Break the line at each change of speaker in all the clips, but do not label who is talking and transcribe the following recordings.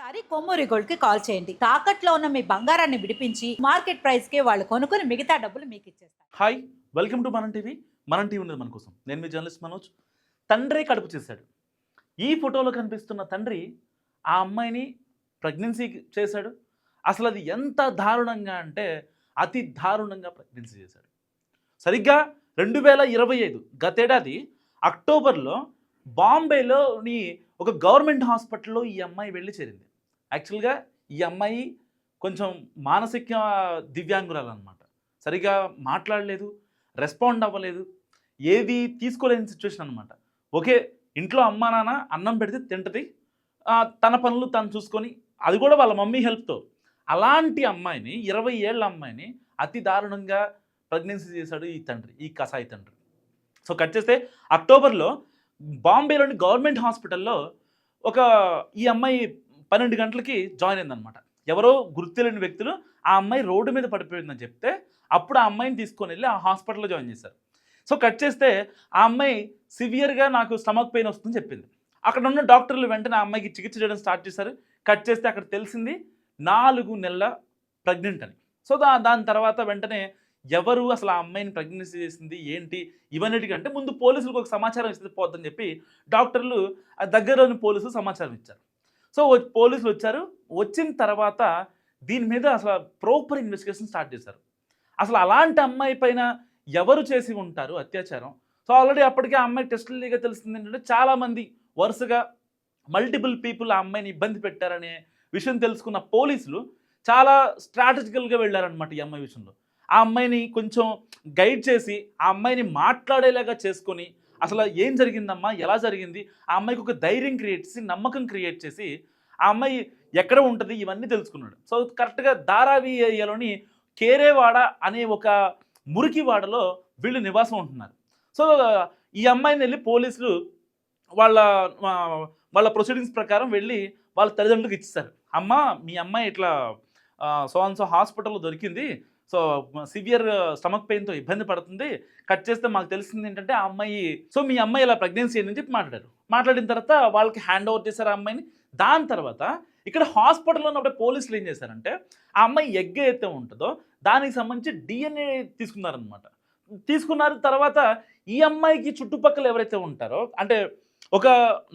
ఒకసారి కొమ్మూరి గోల్డ్ కి కాల్ చేయండి. తాకట్లో ఉన్న మీ బంగారాన్ని విడిపించి మార్కెట్ ప్రైస్ కి వాళ్ళు కొనుక్కుని మిగతా డబ్బులు మీకు ఇచ్చేస్తారు.
హాయ్, వెల్కమ్ టు మనం టీవీ. మనం టీవీ ఉన్నది మన కోసం. నేను మీ జర్నలిస్ట్ మనోజ్. తండ్రే కడుపు చేశాడు. ఈ ఫోటోలో కనిపిస్తున్న తండ్రి ఆ అమ్మాయిని ప్రెగ్నెన్సీ చేశాడు. అసలు అది ఎంత దారుణంగా అంటే అతి దారుణంగా ప్రెగ్నెన్సీ చేశాడు. సరిగ్గా 2025 గతేడాది అక్టోబర్లో బాంబేలోని ఒక గవర్నమెంట్ హాస్పిటల్లో ఈ అమ్మాయి వెళ్ళి చేరింది. యాక్చువల్గా ఈ అమ్మాయి కొంచెం మానసిక దివ్యాంగురాలు అనమాట. సరిగా మాట్లాడలేదు, రెస్పాండ్ అవ్వలేదు, ఏది తీసుకోలేని సిచ్యువేషన్ అనమాట. ఓకే, ఇంట్లో అమ్మా నాన్న అన్నం పెడితే తింటది, తన పనులు తను చూసుకొని, అది కూడా వాళ్ళ మమ్మీ హెల్ప్తో. అలాంటి అమ్మాయిని 20 ఏళ్ళ అమ్మాయిని అతి దారుణంగా ప్రెగ్నెన్సీ చేశాడు ఈ తండ్రి, ఈ కసాయి తండ్రి. సో కట్ చేస్తే అక్టోబర్లో బాంబేలోని గవర్నమెంట్ హాస్పిటల్లో ఈ అమ్మాయి 12 గంటలకి జాయిన్ అయిందనమాట. ఎవరో గుర్తులేని వ్యక్తులు ఆ అమ్మాయి రోడ్డు మీద పడిపోయిందని చెప్తే అప్పుడు ఆ అమ్మాయిని తీసుకొని వెళ్ళి ఆ హాస్పిటల్లో జాయిన్ చేశారు. సో కట్ చేస్తే ఆ అమ్మాయి సివియర్గా నాకు స్టమక్ పెయిన్ వస్తుందని చెప్పింది. అక్కడ ఉన్న డాక్టర్లు వెంటనే ఆ అమ్మాయికి చికిత్స చేయడం స్టార్ట్ చేశారు. కట్ చేస్తే అక్కడ తెలిసింది 4 నెలల ప్రెగ్నెంట్ అని. సో దాని తర్వాత వెంటనే ఎవరు అసలు ఆ అమ్మాయిని ప్రెగ్నెన్సీ చేసింది ఏంటి ఇవన్నిటికంటే ముందు పోలీసులకు ఒక సమాచారం ఇస్తే పోద్దని చెప్పి డాక్టర్లు ఆ దగ్గరలోని పోలీసులు సమాచారం ఇచ్చారు. సో పోలీసులు వచ్చారు. వచ్చిన తర్వాత దీని మీద అసలు ప్రాపర్ ఇన్వెస్టిగేషన్ స్టార్ట్ చేశారు. అసలు అలాంటి అమ్మాయి పైన ఎవరు చేసి ఉంటారు అత్యాచారం. సో ఆల్రెడీ అప్పటికే ఆ అమ్మాయి టెస్టులుగా తెలిసింది ఏంటంటే చాలామంది వరుసగా మల్టిపుల్ పీపుల్ ఆ అమ్మాయిని ఇబ్బంది పెట్టారనే విషయం తెలుసుకున్న పోలీసులు చాలా స్ట్రాటజికల్గా వెళ్ళారనమాట ఈ అమ్మాయి విషయంలో. ఆ అమ్మాయిని కొంచెం గైడ్ చేసి ఆ అమ్మాయిని మాట్లాడేలాగా చేసుకొని అసలు ఏం జరిగిందమ్మా, ఎలా జరిగింది, ఆ అమ్మాయికి ఒక ధైర్యం క్రియేట్ చేసి నమ్మకం క్రియేట్ చేసి ఆ అమ్మాయి ఎక్కడ ఉంటుంది ఇవన్నీ తెలుసుకున్నాడు. సో కరెక్ట్గా ధారావి ఏరియాలోని కేరేవాడ అనే ఒక మురికివాడలో వీళ్ళు నివాసం ఉంటున్నారు. సో ఈ అమ్మాయిని వెళ్ళి పోలీసులు వాళ్ళ వాళ్ళ ప్రొసీడింగ్స్ ప్రకారం వెళ్ళి వాళ్ళ తల్లిదండ్రులకు ఇచ్చేస్తారు. అమ్మ, మీ అమ్మాయి ఇట్లా సో హాస్పిటల్లో దొరికింది, సో సివియర్ స్టమక్ పెయిన్తో ఇబ్బంది పడుతుంది. కట్ చేస్తే మాకు తెలిసింది ఏంటంటే ఆ అమ్మాయి, సో మీ అమ్మాయి ఇలా ప్రెగ్నెన్సీ అని చెప్పి మాట్లాడారు. మాట్లాడిన తర్వాత వాళ్ళకి హ్యాండ్ ఓవర్ చేశారు ఆ అమ్మాయిని. దాని తర్వాత ఇక్కడ హాస్పిటల్లో ఉన్నప్పుడు పోలీసులు ఏం చేశారంటే ఆ అమ్మాయి ఎగ్ అయితే ఉంటుందో దానికి సంబంధించి DNA తీసుకున్నారనమాట. తీసుకున్నారు. తర్వాత ఈ అమ్మాయికి చుట్టుపక్కల ఎవరైతే ఉంటారో, అంటే ఒక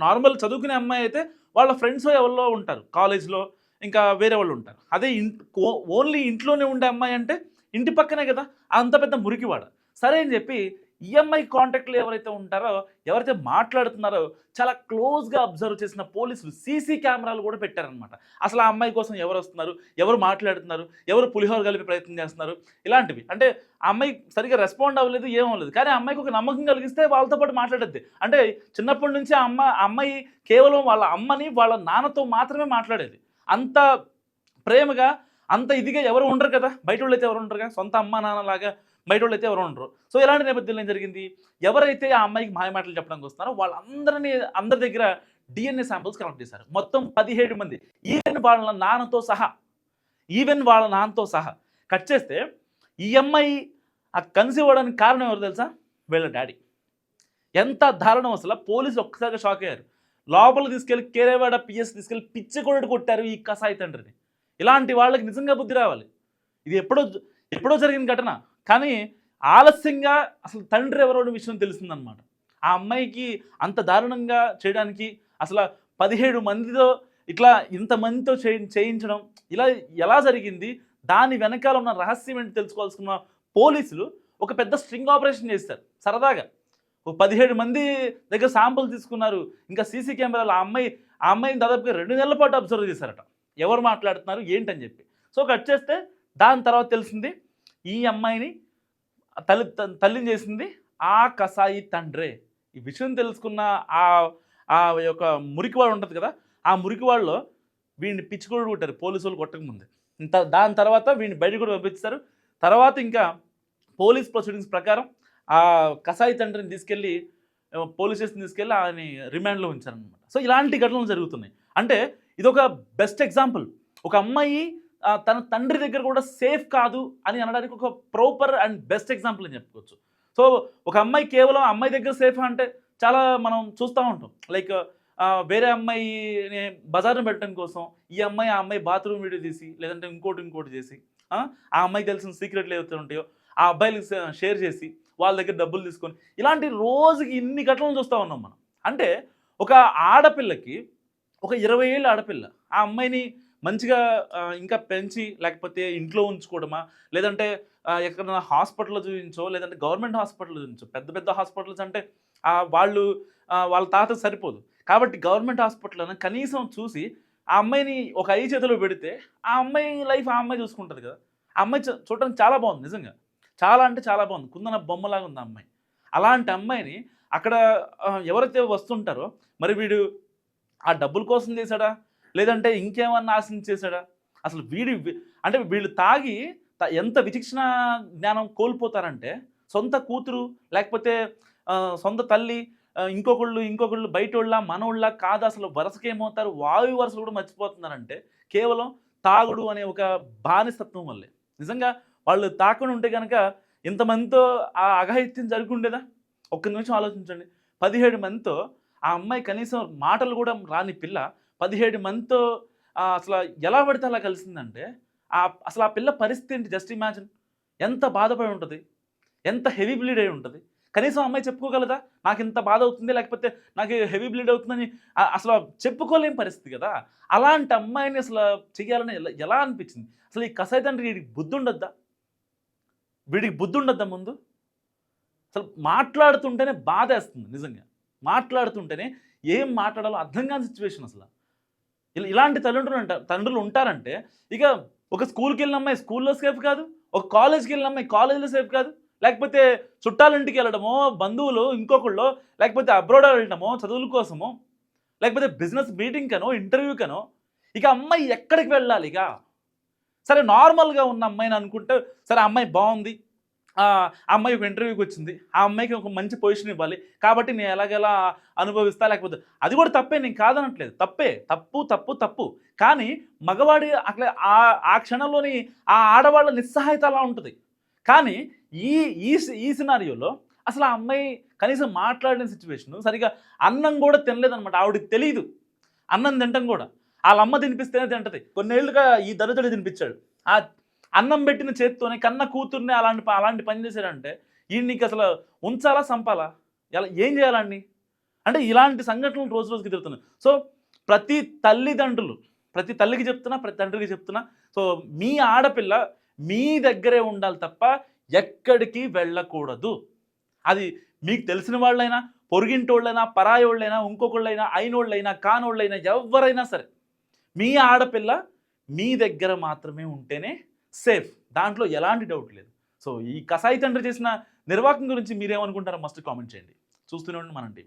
నార్మల్ చదువుకునే అమ్మాయి అయితే వాళ్ళ ఫ్రెండ్స్ ఎవరిలో ఉంటారు కాలేజ్లో, ఇంకా వేరే వాళ్ళు ఉంటారు. అదే ఓన్లీ ఇంట్లోనే ఉండే అమ్మాయి అంటే ఇంటి పక్కనే కదా, అంత పెద్ద మురికివాడ. సరే అని చెప్పి ఈ అమ్మాయి కాంటాక్ట్లో ఎవరైతే ఉంటారో, ఎవరైతే మాట్లాడుతున్నారో చాలా క్లోజ్గా అబ్జర్వ్ చేసిన పోలీసులు సీసీ కెమెరాలు కూడా పెట్టారనమాట. అసలు ఆ అమ్మాయి కోసం ఎవరు వస్తున్నారు, ఎవరు మాట్లాడుతున్నారు, ఎవరు పులిహోర కలిపి ప్రయత్నం చేస్తున్నారు, ఇలాంటివి. అంటే ఆ అమ్మాయి సరిగ్గా రెస్పాండ్ అవ్వలేదు, ఏమవ్వలేదు, కానీ ఆ అమ్మాయికి ఒక నమ్మకం కలిగిస్తే వాళ్ళతో పాటు మాట్లాడద్ది. అంటే చిన్నప్పటి నుంచి ఆ అమ్మాయి కేవలం వాళ్ళ అమ్మని వాళ్ళ నాన్నతో మాత్రమే మాట్లాడేది. అంత ప్రేమగా, అంత ఇదిగా ఎవరు ఉండరు కదా, బయట వాళ్ళు అయితే ఎవరు ఉండరు కదా, సొంత అమ్మ నాన్నలాగా బయట వాళ్ళు అయితే ఎవరు ఉండరు. సో ఇలాంటి నేపథ్యంలో ఏం జరిగింది, ఎవరైతే ఆ అమ్మాయికి మాయమాటలు చెప్పడానికి వస్తున్నారో అందరి దగ్గర DNA శాంపిల్స్ కలెక్ట్ చేశారు. మొత్తం 17 మంది, ఈవెన్ వాళ్ళ నాన్నతో సహా. కట్ చేస్తే ఈ అమ్మాయి ఆ కన్సీవ్ అవ్వడానికి కారణం ఎవరు తెలుసా, వీళ్ళ డాడీ. ఎంత దారుణం అసలు. పోలీసులు ఒక్కసారిగా షాక్ అయ్యారు. లోపల తీసుకెళ్ళి కేరేవాడ PS తీసుకెళ్ళి పిచ్చి కొట్టారు ఈ కసాయి తండ్రిని. ఇలాంటి వాళ్ళకి నిజంగా బుద్ధి రావాలి. ఇది ఎప్పుడో జరిగిన ఘటన, కానీ ఆలస్యంగా అసలు తండ్రి ఎవరో విషయం తెలిసిందనమాట. ఆ అమ్మాయికి అంత దారుణంగా చేయడానికి అసలు 17 మందితో ఇట్లా ఇంతమందితో చేయించడం ఇలా ఎలా జరిగింది, దాని వెనకాల ఉన్న రహస్యం ఏంటి తెలుసుకోవాల్సిన పోలీసులు ఒక పెద్ద స్ట్రింగ్ ఆపరేషన్ చేస్తారు. సరదాగా ఒక 17 మంది దగ్గర శాంపుల్ తీసుకున్నారు. ఇంకా సీసీ కెమెరాలు ఆ అమ్మాయిని దాదాపుగా 2 నెలల పాటు అబ్జర్వ్ చేశారట, ఎవరు మాట్లాడుతున్నారు ఏంటని చెప్పి. సో కట్ చేస్తే దాని తర్వాత తెలిసింది ఈ అమ్మాయిని తల్లిని చేసింది ఆ కసాయి తండ్రే. ఈ విషయం తెలుసుకున్న ఆ యొక్క మురికివాడు ఉంటుంది కదా, ఆ మురికివాడలో వీడిని పిచ్చికొడు కొట్టారు పోలీసు వాళ్ళు కొట్టకముందే. దాని తర్వాత వీడిని బయట కూడా పంపించారు. తర్వాత ఇంకా పోలీస్ ప్రొసీడింగ్స్ ప్రకారం ఆ కసాయి తండ్రిని తీసుకెళ్ళి పోలీస్ స్టేషన్ తీసుకెళ్ళి ఆయన రిమాండ్లో ఉంచారనమాట. సో ఇలాంటి ఘటనలు జరుగుతున్నాయి. అంటే ఇదొక బెస్ట్ ఎగ్జాంపుల్. ఒక అమ్మాయి తన తండ్రి దగ్గర కూడా సేఫ్ కాదు అని అనడానికి ఒక ప్రాపర్ అండ్ బెస్ట్ ఎగ్జాంపుల్ అని చెప్పుకోవచ్చు. సో ఒక అమ్మాయి కేవలం అమ్మాయి దగ్గర సేఫ్ అంటే చాలా మనం చూస్తూ ఉంటాం. లైక్ వేరే అమ్మాయిని బజార్ను పెట్టడం కోసం ఈ అమ్మాయి ఆ అమ్మాయి బాత్రూమ్ వీడియో తీసి లేదంటే ఇంకోటి చేసి ఆ అమ్మాయికి తెలిసిన సీక్రెట్లు ఏవైతే ఉంటాయో ఆ అబ్బాయిలకు షేర్ చేసి వాళ్ళ దగ్గర డబ్బులు తీసుకొని ఇలాంటి రోజుకి ఇన్ని ఘటనలు చూస్తూ ఉన్నాం మనం. అంటే ఒక ఆడపిల్లకి ఒక 20 ఏళ్ళ ఆడపిల్ల ఆ అమ్మాయిని మంచిగా ఇంకా పెంచి లేకపోతే ఇంట్లో ఉంచుకోవడమా లేదంటే ఎక్కడైనా హాస్పిటల్లో చూపించో లేదంటే గవర్నమెంట్ హాస్పిటల్లో చూపించో పెద్ద పెద్ద హాస్పిటల్స్ అంటే వాళ్ళు వాళ్ళ తాతకు సరిపోదు కాబట్టి గవర్నమెంట్ హాస్పిటల్ కనీసం చూసి ఆ అమ్మాయిని ఒక చేతిలో పెడితే ఆ అమ్మాయి లైఫ్ ఆ అమ్మాయి చూసుకుంటుంది కదా. ఆ అమ్మాయి చూడడానికి చాలా బాగుంది నిజంగా, చాలా అంటే చాలా బాగుంది, కుందన బొమ్మలాగా ఉంది ఆ అమ్మాయి. అలాంటి అమ్మాయిని అక్కడ ఎవరైతే వస్తుంటారో మరి వీడు ఆ డబ్బుల కోసం చేశాడా లేదంటే ఇంకేమన్నా ఆశించేశాడా అసలు అంటే వీళ్ళు తాగి ఎంత విచక్షణ జ్ఞానం కోల్పోతారంటే సొంత కూతురు లేకపోతే సొంత తల్లి ఇంకొకళ్ళు బయటోళ్ళ మనోళ్ళ కాదు అసలు వరుసకేమవుతారు వాయు వరుసలు కూడా మర్చిపోతున్నారంటే కేవలం తాగుడు అనే ఒక బానిసత్వం వల్లే. నిజంగా వాళ్ళు తాకుండా ఉంటే కనుక ఇంతమందితో ఆ అఘాయిత్యం జరుగుండేదా? ఒక్క నిమిషం ఆలోచించండి. 17 మందితో ఆ అమ్మాయి కనీసం మాటలు కూడా రాని పిల్ల 17 మందితో అసలు ఎలా పడితే అలా కలిసిందంటే అసలు ఆ పిల్ల పరిస్థితి ఏంటి జస్ట్ ఇమాజిన్. ఎంత బాధపడి ఉంటుంది, ఎంత హెవీ బ్లీడ్ అయి ఉంటుంది. కనీసం అమ్మాయి చెప్పుకోగలదా నాకు ఇంత బాధ అవుతుంది లేకపోతే నాకు హెవీ బ్లీడ్ అవుతుందని అసలు చెప్పుకోలేని పరిస్థితి కదా. అలాంటి అమ్మాయిని అసలు చెయ్యాలని ఎలా అనిపించింది? అసలు ఈ కసాయి తండ్రి వీడికి బుద్ధి ఉండొద్దా? వీడికి బుద్ధి ఉండొద్దా ముందు? అసలు మాట్లాడుతుంటేనే బాధేస్తుంది నిజంగా. మాట్లాడుతుంటేనే ఏం మాట్లాడాలో అర్థం కాని సిచ్యువేషన్ అసలు. ఇలాంటి తండ్రులు ఉంటారంటే ఇక ఒక స్కూల్కి వెళ్ళిన అమ్మాయి స్కూల్లో సేఫ్ కాదు, ఒక కాలేజ్కి వెళ్ళిన అమ్మాయి కాలేజీలో సేఫ్ కాదు, లేకపోతే చుట్టాలింటికి వెళ్ళడమో బంధువులు ఇంకొకళ్ళు లేకపోతే అబ్రాడ్ వెళ్ళడమో చదువుల కోసమో లేకపోతే బిజినెస్ మీటింగ్ కనో ఇంటర్వ్యూ కనో ఇక అమ్మాయి ఎక్కడికి వెళ్ళాలి? ఇక సరే నార్మల్గా ఉన్న అమ్మాయిని అనుకుంటే సరే అమ్మాయి బాగుంది, ఆ అమ్మాయి ఒక ఇంటర్వ్యూకి వచ్చింది, ఆ అమ్మాయికి ఒక మంచి పొజిషన్ ఇవ్వాలి కాబట్టి నేను ఎలాగెలా అనుభవిస్తా లేకపోతే అది కూడా తప్పే, నేను కాదనట్లేదు, తప్పే, తప్పు తప్పు తప్పు. కానీ మగవాడి అట్లా ఆ క్షణంలోని ఆ ఆడవాళ్ళ నిస్సహాయత అలా ఉంటుంది. కానీ ఈ ఈ ఈ సినారియోలో అసలు ఆ అమ్మాయి కనీసం మాట్లాడిన సిచ్యువేషన్ సరిగా అన్నం కూడా తినలేదనమాట. ఆవిడకి తెలియదు అన్నం తింటాం కూడా, వాళ్ళ అమ్మ తినిపిస్తేనే తింటది. కొన్నేళ్లుగా ఈ దరిద్రుడు తినిపించాడు. ఆ అన్నం పెట్టిన చేత్తోనే కన్న కూతుర్ని అలాంటి పని చేశాడంటే నీకు అసలు ఉంచాలా చంపాలా ఎలా ఏం చేయాలండి? అంటే ఇలాంటి సంఘటనలు రోజు రోజుకి తిరుగుతున్నాయి. సో ప్రతి తల్లికి చెప్తున్నా, ప్రతి తండ్రికి చెప్తున్నా, సో మీ ఆడపిల్ల మీ దగ్గరే ఉండాలి తప్ప ఎక్కడికి వెళ్ళకూడదు. అది మీకు తెలిసిన వాళ్ళైనా పొరుగింటోళ్ళైనా పరాయోళ్ళైనా ఇంకొకళ్ళైనా అయినోళ్ళైనా కానోళ్ళైనా ఎవరైనా సరే మీ ఆడపిల్ల మీ దగ్గర మాత్రమే ఉంటేనే సేఫ్, దాంట్లో ఎలాంటి డౌట్ లేదు. సో ఈ కసాయి తండ్రి చేసిన నిర్వాహకం గురించి మీరేమనుకుంటారో మస్ట్ కామెంట్ చేయండి. చూస్తూనే ఉండండి మనం టీవీ.